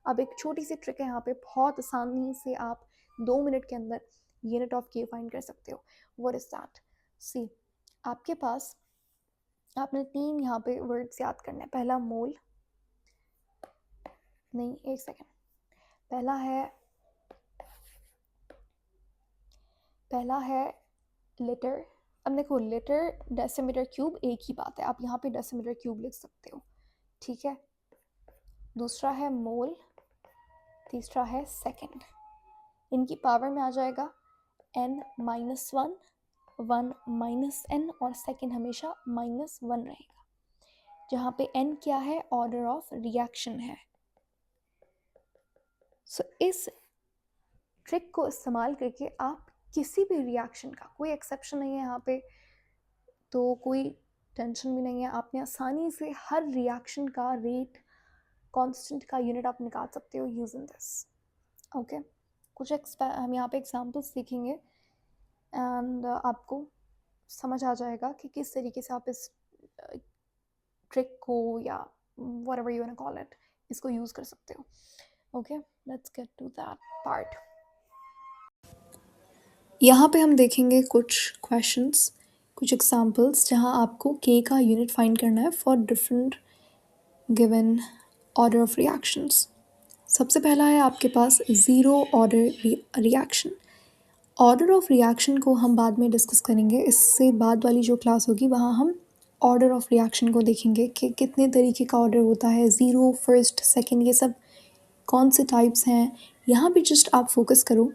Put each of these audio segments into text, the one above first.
अब एक छोटी सी ट्रिक है यहाँ पे, बहुत आसानी से आप 2 मिनट के अंदर यूनिट ऑफ के फाइंड कर सकते हो। What is that? सी, आपके पास आपने 3 यहाँ पे वर्ड्स याद करने हैं। पहला मोल, नहीं एक सेकेंड, पहला है लीटर। अब देखो लीटर डेसीमीटर क्यूब एक ही बात है, आप यहाँ पे डेसीमीटर क्यूब लिख सकते हो, ठीक है। दूसरा है मोल, तीसरा है सेकेंड। इनकी पावर में आ जाएगा n-1, 1 माइनस n, और सेकेंड हमेशा -1 रहेगा, जहाँ पे n क्या है, ऑर्डर ऑफ रिएक्शन है। सो इस ट्रिक को इस्तेमाल करके आप किसी भी रिएक्शन का, कोई एक्सेप्शन नहीं है यहाँ पे, तो कोई टेंशन भी नहीं है, आपने आसानी से हर रिएक्शन का रेट कांस्टेंट का यूनिट आप निकाल सकते हो यूजिंग दिस। ओके, कुछ हम यहाँ पे एग्जांपल्स सीखेंगे एंड आपको समझ आ जाएगा कि किस तरीके से आप इस ट्रिक को या whatever you want to call it, इसको यूज़ कर सकते हो। Okay, let's get to that part. यहाँ पे हम देखेंगे कुछ क्वेश्चंस, कुछ एग्जांपल्स जहाँ आपको के का यूनिट फाइंड करना है for different given order of reactions. सबसे पहला है आपके पास zero order reaction. Order of reaction को हम बाद में डिस्कस करेंगे, इससे बाद वाली जो क्लास होगी वहाँ हम ऑर्डर ऑफ रिएक्शन को देखेंगे कि कितने तरीके का ऑर्डर होता है, ज़ीरो, फर्स्ट, सेकंड, ये सब कौन से टाइप्स हैं। यहाँ पे जस्ट आप फोकस करो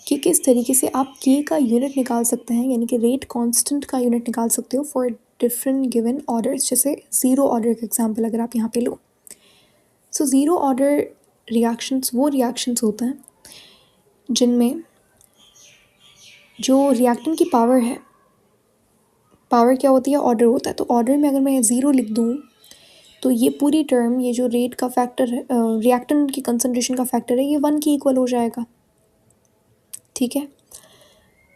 कि किस तरीके से आप के का यूनिट निकाल सकते हैं, यानी कि रेट कांस्टेंट का यूनिट निकाल सकते हो फॉर डिफरेंट गिवन ऑर्डर्स। जैसे ज़ीरो ऑर्डर का एग्जांपल अगर आप यहाँ पे लो, सो ज़ीरो ऑर्डर रिएक्शंस वो रिएक्शंस होते हैं जिनमें जो रिएक्टेंट की पावर है, पावर क्या होती है, ऑर्डर होता है। तो ऑर्डर में अगर मैं ज़ीरो लिख दूँ तो ये पूरी टर्म, ये जो रेट का फैक्टर है, रिएक्टेंट की कंसनट्रेशन का फैक्टर है, ये 1 के इक्वल हो जाएगा, ठीक है।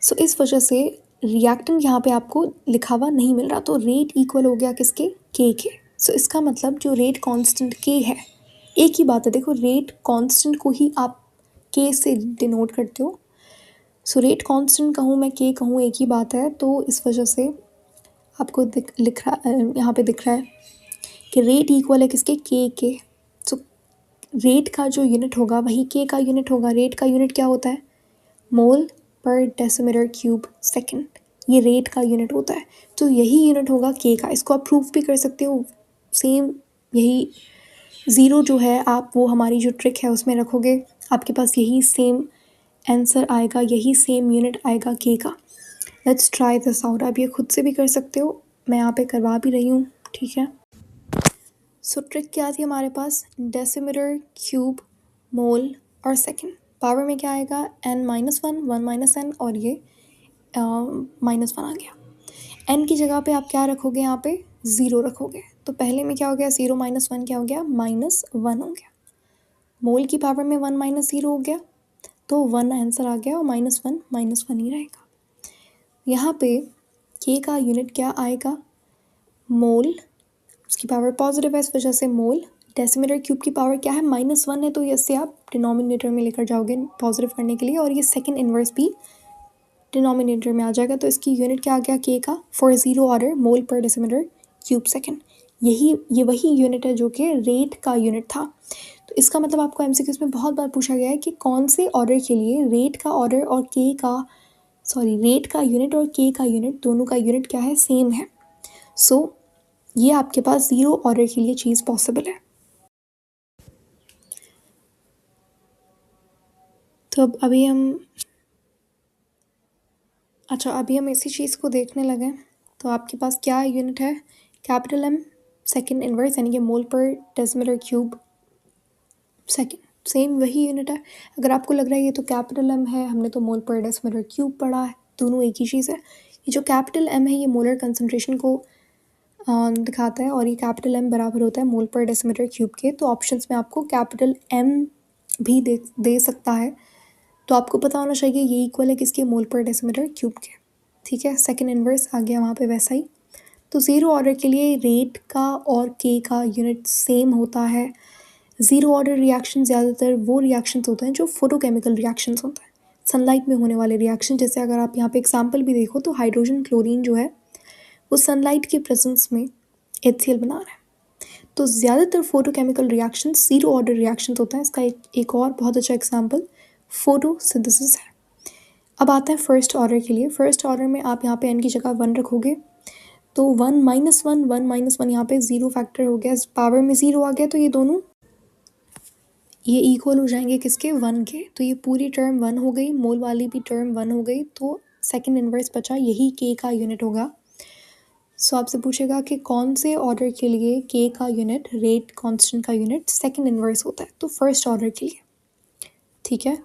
सो इस वजह से रिएक्टेंट यहाँ पे आपको लिखा हुआ नहीं मिल रहा, तो रेट इक्वल हो गया किसके, के। सो इसका मतलब जो रेट कांस्टेंट के है, एक ही बात है, देखो रेट कांस्टेंट को ही आप के से डिनोट करते हो। सो रेट कांस्टेंट कहूँ मैं, के कहूँ, एक ही बात है। तो इस वजह से आपको लिख रहा, यहाँ पे दिख रहा है कि रेट इक्वल है किसके, के। सो रेट का जो यूनिट होगा वही के का यूनिट होगा। रेट का यूनिट क्या होता है, मोल पर डेसीमीटर क्यूब सेकेंड, ये रेट का यूनिट होता है। तो यही यूनिट होगा के का। इसको आप प्रूफ भी कर सकते हो, सेम यही ज़ीरो जो है आप वो हमारी जो ट्रिक है उसमें रखोगे, आपके पास यही सेम आंसर आएगा, यही सेम यूनिट आएगा के का। Let's try this out. आप ये खुद से भी कर सकते हो, मैं यहाँ पे करवा भी रही हूँ, ठीक है। सो ट्रिक क्या थी हमारे पास, डेसीमीटर क्यूब, मोल और सेकेंड। पावर में क्या आएगा, n-1, 1 - n, और ये -1 आ गया। n की जगह पे आप क्या रखोगे, यहाँ पे ज़ीरो रखोगे। तो पहले में क्या हो गया, ज़ीरो -1 क्या हो गया, -1 हो गया। मोल की पावर में 1 - 0 हो गया, तो 1 आंसर आ गया, और -1 ही रहेगा। यहाँ पे के का यूनिट क्या आएगा, मोल, उसकी पावर पॉजिटिव है इस वजह से मोल। डेसीमीटर क्यूब की पावर क्या है, -1 है, तो इससे आप डिनोमिनेटर में लेकर जाओगे पॉजिटिव करने के लिए, और ये सेकंड इन्वर्स भी डिनोमिनेटर में आ जाएगा। तो इसकी यूनिट क्या आ गया, के का, फॉर ज़ीरो ऑर्डर, मोल पर डेसीमीटर क्यूब सेकंड। ये वही यूनिट है जो कि रेट का यूनिट था। तो इसका मतलब आपको एमसीक्यूज़ में बहुत बार पूछा गया है कि कौन से ऑर्डर के लिए रेट का ऑर्डर और रेट का यूनिट और के का यूनिट, दोनों का यूनिट क्या है, सेम है। सो ये आपके पास ज़ीरो ऑर्डर के लिए चीज़ पॉसिबल है। तो अब अभी हम इसी चीज़ को देखने लगे। तो आपके पास क्या यूनिट है, कैपिटल एम, सेकंड इन्वर्स, यानी कि मोल पर डेसीमीटर क्यूब सेकंड, सेम वही यूनिट है। अगर आपको लग रहा है ये तो कैपिटल एम है, हमने तो मोल पर डेसीमीटर क्यूब पढ़ा है, दोनों एक ही चीज़ है। ये जो कैपिटल एम है ये मोलर कंसनट्रेशन को दिखाता है, और ये कैपिटल एम बराबर होता है मोल पर डेसीमीटर क्यूब के। तो ऑप्शंस में आपको कैपिटल एम भी दे सकता है, तो आपको पता होना चाहिए ये इक्वल है किसके, मोल पर डेसीमीटर क्यूब के, ठीक है। सेकंड इन्वर्स आ गया वहाँ पे वैसा ही। तो ज़ीरो ऑर्डर के लिए रेट का और के का यूनिट सेम होता है। ज़ीरो ऑर्डर रिएक्शन ज़्यादातर वो रिएक्शंस होते हैं जो फोटोकेमिकल रिएक्शंस होते हैं, सनलाइट में होने वाले रिएक्शन। जैसे अगर आप यहाँ पे एग्जांपल भी देखो तो हाइड्रोजन क्लोरीन जो है वो सनलाइट के प्रेजेंस में HCl बना रहा है। तो ज़्यादातर photochemical reaction zero order reaction होता है। इसका एक और बहुत अच्छा एग्जाम्पल फोटोसिंथेसिस है। अब आता है फर्स्ट ऑर्डर के लिए। फर्स्ट ऑर्डर में आप यहाँ पे n की जगह 1 रखोगे तो 1 माइनस वन यहाँ पे ज़ीरो फैक्टर हो गया, पावर में ज़ीरो आ गया, तो ये दोनों ये इक्वल हो जाएंगे किसके, 1 के। तो ये पूरी टर्म 1 हो गई, मोल वाली भी टर्म 1 हो गई, तो सेकंड इन्वर्स बचा, यही k का यूनिट होगा। सो आपसे पूछेगा कि कौन से ऑर्डर के लिए k का यूनिट, रेट कांस्टेंट का यूनिट सेकंड इन्वर्स होता है, तो फर्स्ट ऑर्डर के लिए। ठीक है,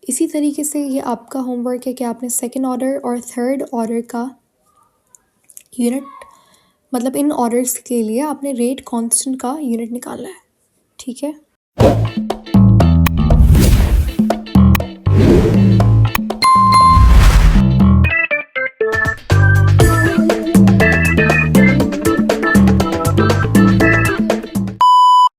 इसी तरीके से ये आपका होमवर्क है कि आपने सेकंड ऑर्डर और थर्ड ऑर्डर का यूनिट, मतलब इन ऑर्डर्स के लिए आपने रेट कांस्टेंट का यूनिट निकालना है। ठीक है।